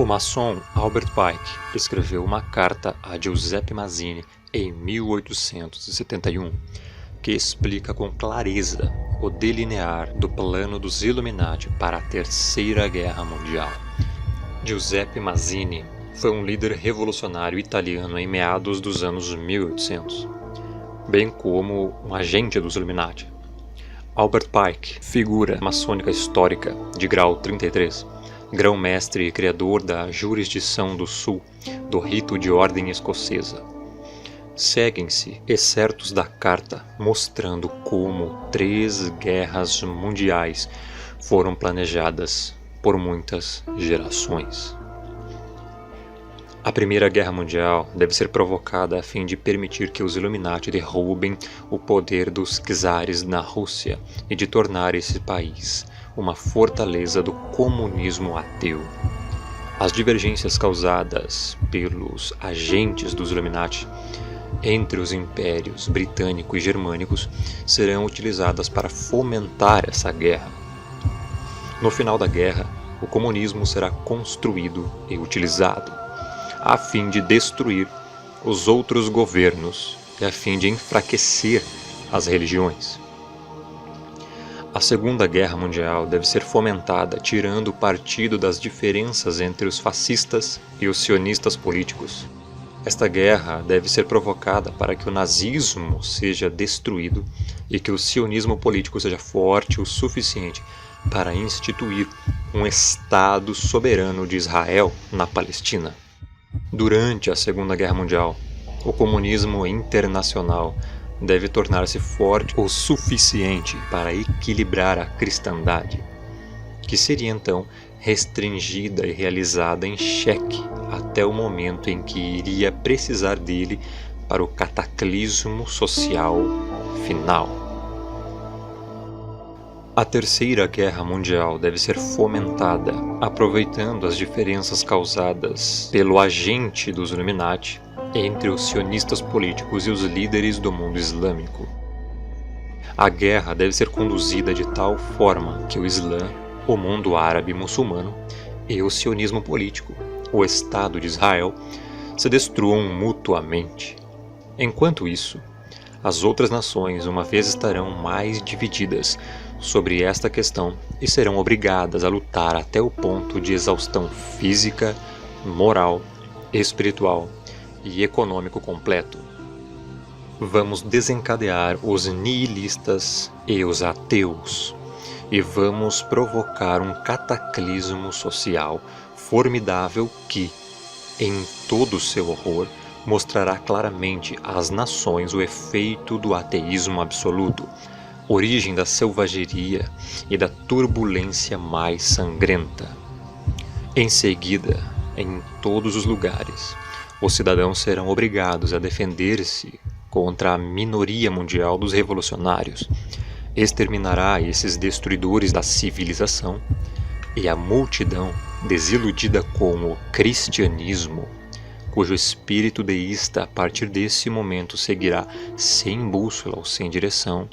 O maçom Albert Pike escreveu uma carta a Giuseppe Mazzini em 1871, que explica com clareza o delinear do plano dos Illuminati para a Terceira Guerra Mundial. Giuseppe Mazzini foi um líder revolucionário italiano em meados dos anos 1800, bem como um agente dos Illuminati. Albert Pike, figura maçônica histórica de grau 33, grão-mestre e criador da Jurisdição do Sul, do rito de ordem escocesa. Seguem-se excertos da carta mostrando como 3 guerras mundiais foram planejadas por muitas gerações. A Primeira Guerra Mundial deve ser provocada a fim de permitir que os Illuminati derrubem o poder dos czares na Rússia e de tornar esse país uma fortaleza do comunismo ateu. As divergências causadas pelos agentes dos Illuminati entre os impérios britânico e germânicos serão utilizadas para fomentar essa guerra. No final da guerra, o comunismo será construído e utilizado a fim de destruir os outros governos e a fim de enfraquecer as religiões. A Segunda Guerra Mundial deve ser fomentada tirando partido das diferenças entre os fascistas e os sionistas políticos. Esta guerra deve ser provocada para que o nazismo seja destruído e que o sionismo político seja forte o suficiente para instituir um Estado soberano de Israel na Palestina. Durante a Segunda Guerra Mundial, o comunismo internacional deve tornar-se forte o suficiente para equilibrar a cristandade, que seria então restringida e realizada em xeque até o momento em que iria precisar dele para o cataclismo social final. A Terceira Guerra Mundial deve ser fomentada, aproveitando as diferenças causadas pelo agente dos Illuminati entre os sionistas políticos e os líderes do mundo islâmico. A guerra deve ser conduzida de tal forma que o Islã, o mundo árabe muçulmano e o sionismo político, o Estado de Israel, se destruam mutuamente. Enquanto isso, as outras nações uma vez estarão mais divididas sobre esta questão e serão obrigadas a lutar até o ponto de exaustão física, moral, espiritual e econômico completo. Vamos desencadear os nihilistas e os ateus e vamos provocar um cataclismo social formidável que, em todo o seu horror, mostrará claramente às nações o efeito do ateísmo absoluto, origem da selvageria e da turbulência mais sangrenta. Em seguida, em todos os lugares, os cidadãos serão obrigados a defender-se contra a minoria mundial dos revolucionários. Exterminará esses destruidores da civilização e a multidão desiludida com o cristianismo, cujo espírito deísta a partir desse momento seguirá sem bússola ou sem direção,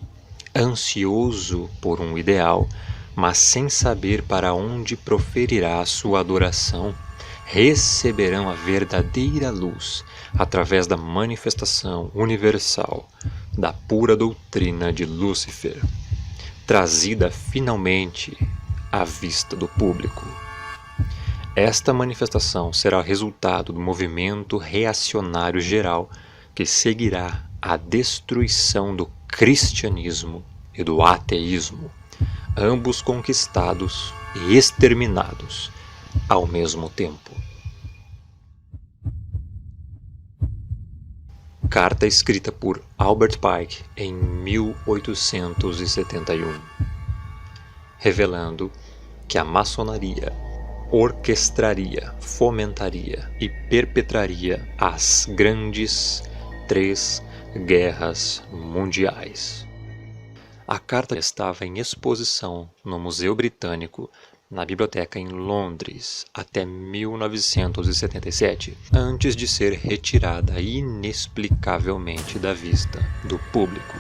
ansioso por um ideal, mas sem saber para onde proferirá a sua adoração, receberão a verdadeira luz através da manifestação universal da pura doutrina de Lúcifer, trazida finalmente à vista do público. Esta manifestação será o resultado do movimento reacionário geral que seguirá a destruição do cristianismo e do ateísmo, ambos conquistados e exterminados ao mesmo tempo. Carta escrita por Albert Pike em 1871, revelando que a maçonaria orquestraria, fomentaria e perpetraria as grandes 3 guerras mundiais. A carta estava em exposição no Museu Britânico, na biblioteca em Londres, até 1977, antes de ser retirada inexplicavelmente da vista do público.